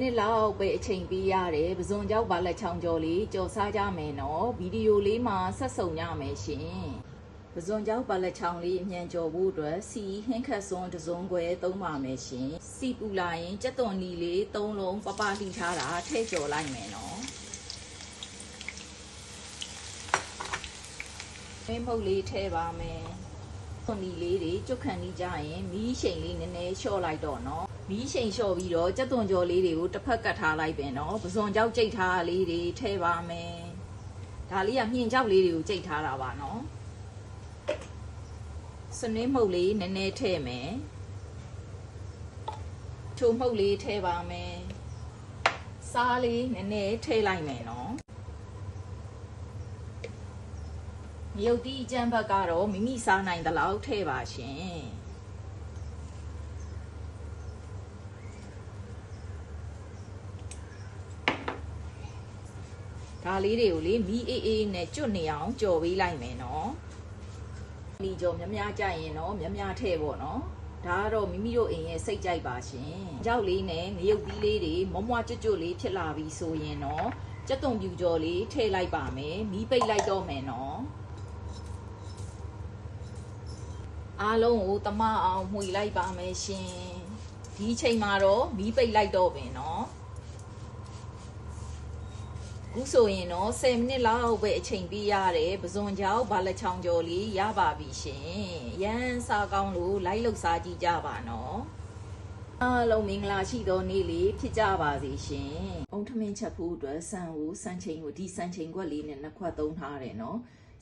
နေ့လောက်ပဲအချိန်ပေးရတယ်ပဇွန်ကြောက်ပါလက်ချောင်းကြော်လေးကြော်စားကြမယ်နော်ဗီဒီယိုလေးမှာဆက်စုံကြမယ်ရှင်ပဇွန်ကြောက်ပါလက်ချောင်းလေးအမြန်ကြော်ဖို့အတွက်စီဟင်းခတ်စွန်းတစ်စုံခွဲသုံးပါမယ်ရှင်စီပူလာရင်ကြက်သွန်နီလေး၃လုံးပပလှီထားတာထည့်ကြော်လိုက်မယ်နော်မင်းမုတ်လေးထည့်ပါမယ်သွန်နီလေးတွေကျွတ်ခံနေကြရင်မီးရှိန်လေးနည်းနည်းလျှော့လိုက်တော့နော်မီးရှိန်လျှော့ပြီးတော့ကြက်သွန်ကြော်လေးတွေကိုတစ်ဖက်ကတ်ထားလိုက်ပင်နော်ပဇွန်ကြောက်ကြိတ်ထားလေးတွေထည့်ပါမယ်ဒါလေးကမြင့်ကြောက်လေးတွေကိုကြိတ်ထားတာပါနော်စနင်းမှုတ်လေးနည်းနည်းထည့်မယ်ချိုမှုတ်လေးထည့်ပါမယ်စားလေးနည်းနည်းထည့်လိုက်မယ်နော်မြုပ်တီးအကျန်းဘက်ကတော့မိမိစားနိုင်တဲ့လောက်ထည့်ပါရှင်ဒါလေးတွေကိုလေမီးအေးအေးနဲ့ကျွတ်နေအောင်ကြော်ပေးလိုက်မယ်နော်ဒီကြော်များများကြရင်တော့များများထည့်ပေါ့နော်ဒါကတော့မိမိတို့အိမ်ရဲ့စိတ်ကြိုက်ပါရှင်ကြောက်လေးနဲ့ငရုတ်သီးလေးတွေမွမွကျွတ်လေးဖြစ်လာပြီဆိုရင်တော့ကြက်သွန်ပြူကြော်လေးထည့်လိုက်ပါမယ်မီးပိတ်လိုက်တော့မယ်နော်အားလုံးကိုတမအောင်မှွေလိုက်ပါမယ်ရှင်ဒီချိန်မှာတော့မီးပိတ်လိုက်တော့ပင်နော်ခုဆိုရင်တော့10မိနစ်လောက်ပဲအချိန်ပေးရတယ်ပဇွန်ကြောက်ဘာလက်ချောင်းကြော်လေးရပါပြီရှင်ရမ်းစားကောင်းလို့လိုက်လှုပ်စားကြည့်ကြပါနော်အားလုံးမင်္ဂလာရှိသောနေ့လေးဖြစ်ကြပါစေရှင်အုံထမင်းချက်ဖို့အတွက်စံချိန်ကိုဒီစံချိန်ခွက်လေးနဲ့နှစ်ခွက်သုံးထားတယ်နော်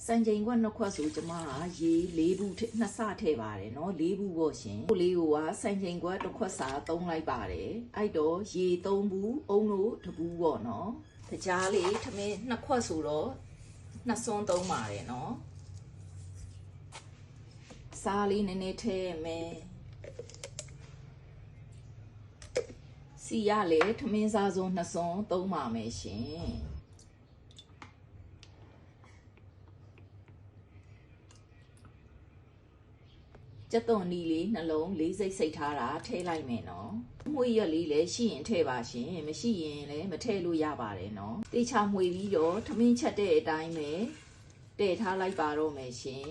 စံချိန်ခွက်နှစ်ခွက်ဆိုကျမကရေ၄ဘူးနှစ်ဆထည့်ပါတယ်နော်၄ဘူးပေါ့ရှင်ကိုလေးကိုကစံချိန်ခွက်တစ်ခွက်စာသုံးလိုက်ပါတယ်အဲ့တော့ရေ၃ဘူးအုံလို့တစ်ဘူးပေါ့နော်တကြားလေးထမင်းနှစ်ခွက်ဆိုတော့နှစ်စွန်းသုံးပါတယ်နော်စားလေးနည်းနည်းထည့်မယ်စီရလေထမင်းစားစုံနှစ်စွန်းသုံးပါမယ်ရှင်ကြက်သွန်နီလေးနှလုံးလေးစိတ်စိတ်ထားတာထည့်လိုက်မယ်နော်မှွေရက်လေးလည်းရှိရင်ထည့်ပါရှင်မရှိရင်လည်းမထည့်လို့ရပါတယ်နော်တေချာမှွေပြီးတော့ထမင်းချက်တဲ့အတိုင်းပဲတည်ထားလိုက်ပါတော့မယ်ရှင်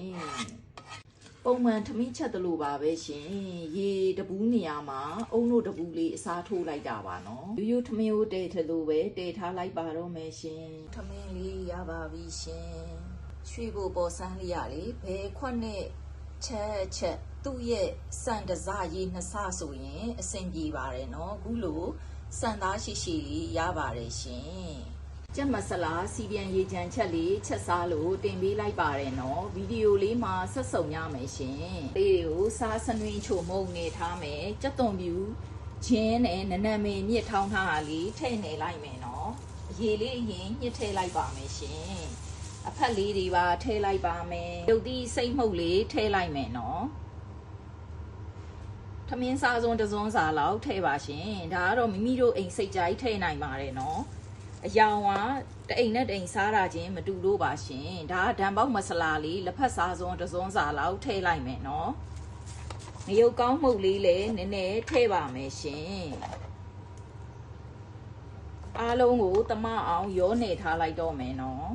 ပုံမှန်ထမင်းချက်တလို့ပါပဲရှင်ရေတပူးနေရာမှာအုံတို့တပူးလေးအစားထိုးလိုက်တာပါနော်ရိုးရိုးထမင်းကိုတည်ထလို့ပဲတည်ထားလိုက်ပါတော့မယ်ရှင်ထမင်းလေးရပါပြီရှင်ရွှေဘိုပေါ်ဆန်းလေးရလေဘယ်ခွက်နဲ့ချက်သူ့ရဲ့စံတစရေးနှစ်ဆဆိုရင်အဆင်ပြေပါတယ်နော်အခုလိုစံသားရှိရှိလေးရပါတယ်ရှင်ကြက်မဆလာစီပြန်ရေချမ်းချက်လေးချက်စားလို့တင်ပေးလိုက်ပါတယ်နော်ဗီဒီယိုလေးမှာဆက်စုံရမယ်ရှင်လေးတွေကိုစားစနွင်းချိုမုံနေထားမယ်ကြက်သွန်ပြူချင်းနဲ့နနမေမြစ်ထောင်းထားတာလေးထည့်နေလိုက်မယ်နော်ရေလေးအရင်ညှစ်ထည့်လိုက်ပါမယ်ရှင်အဖက်လေးတွေပါထည့်လိုက်ပါမယ်ရုပ်သီးစိတ်မှုတ်လေးထည့်လိုက်မယ်နော်ထမင်းစားစုံတစ်စုံစာလောက်ထည့်ပါရှင်ဒါကတော့မိမိတို့အိမ်စိတ်ကြိုက်ထည့်နိုင်ပါတယ်နော်အယောင်ကတအိမ်နဲ့တအိမ်စားတာချင်းမတူလို့ပါရှင်ဒါကဓာန်ပေါက်မဆလာလေးလက်ဖက်စားစုံတစ်စုံစာလောက်ထည့်လိုက်မယ်နော်ငရုတ်ကောင်းမှုတ်လေးလည်းနည်းနည်းထည့်ပါမယ်ရှင်အားလုံးကိုတမအောင်ရောနေထားလိုက်တော့မယ်နော်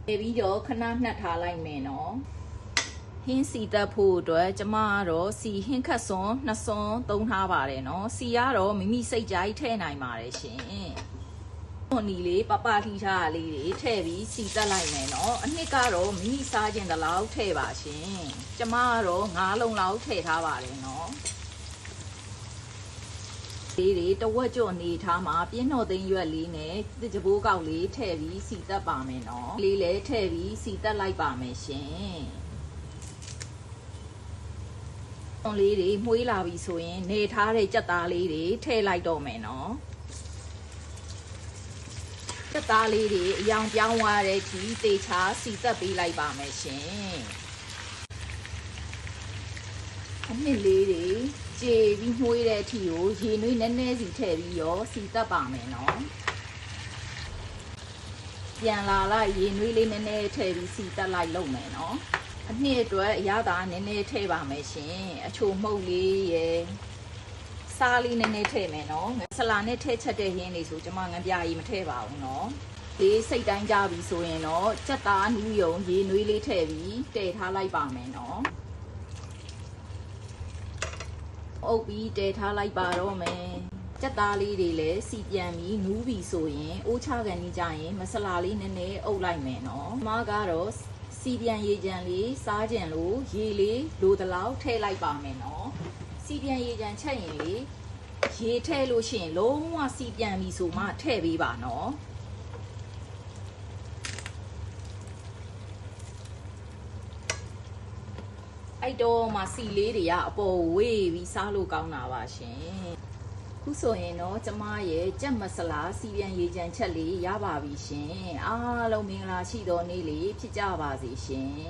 ပြီးတော့ခဏနှက်ထားလိုက်မယ်နော်ဟင်းစီတက်ဖို့အတွက်ကျမကတော့စီဟင်းခတ်စွန်းနှစ်စွန်းသုံးထားပါတယ်နော်စီကတော့မိမိစိတ်ကြိုက်ထည့်နိုင်ပါတယ်ရှင်ဟိုနီလေးပပထီထားလေးတွေထည့်ပြီးစီတက်လိုက်မယ်နော်အနှစ်ကတော့မိမိစားခြင်းတလောက်ထည့်ပါရှင်ကျမကတော့9လုံးလောက်ထည့်ထားပါတယ်နော်လေးတွေတဝက်ကြော့နေထားမှာပြင်းတော်သိမ်းရွက်လေးနဲ့ကြပိုးကောက်လေးထည့်ပြီးစီတက်ပါမယ်နော်လေးလည်းထည့်ပြီးစီတက်လိုက်ပါမယ်ရှင်သွန်လေးတွေမှုေးလာပြီဆိုရင်နေထားတဲ့ကြက်သားလေးတွေထည့်လိုက်တော့မယ်နော်ကြက်သားလေးတွေအယောင်ပြောင်းသွားတဲ့ဒီတေချာစီတက်ပေးလိုက်ပါမယ်ရှင်အနှစ်လေးတွေကြေပြီးမှုေးတဲ့အထိကိုရေနွေးနည်းနည်းစီထည့်ပြီးရောစီတက်ပါမယ်နော်ပြန်လာလိုက်ရေနွေးလေးနည်းနည်းထည့်ပြီးစီတက်လိုက်လုပ်မယ်နော်အနှစ်အတွက်အရသာနည်းနည်းထည့်ပါမယ်ရှင်အချိုမှုတ်လေးရယ် စားလေးနည်းနည်းထည့်မယ်နော်ဆလာနဲ့ထည့်ချက်တဲ့ဟင်းလေးဆိုကျွန်မငပြာကြီးမထည့်ပါဘူးနော်ဒီစိတ်တိုင်းကြပြီဆိုရင်တော့ကြက်သားနူးယုံရေနွေးလေးထည့်ပြီးတည်ထားလိုက်ပါမယ်နော်အုပ်ပြီးတည်ထားလိုက်ပါတော့မယ်ကြက်သားလေးတွေလည်းစီပြန်ပြီးနူးပြီဆိုရင်အိုးချကန်ကြီးကြရင်မဆလာလေးနည်းနည်းအုပ်လိုက်မယ်နော်အမကတော့စီပြန်ရေကြံလေးစားကြံလို့ရေလေးလိုတလောက်ထည့်လိုက်ပါမယ်နော်စီပြန်ရေကြံချက်ရင်လေရေထည့်လို့ရှိရင်လုံးဝစီပြန်ပြီဆိုမှထည့်ပေးပါနော်အဲ့တော့မှစီလေးတွေကအပေါ်ဝေးပြီးစားလို့ကောင်းတာပါရှင်ခုဆိုရင်တော့ကျမရဲ့ကြက်မဆလာစီပြန်ရေကြံချက်လေးရပါပြီရှင်အားလုံးမင်္ဂလာရှိသောနေ့လေးဖြစ်ကြပါစေရှင်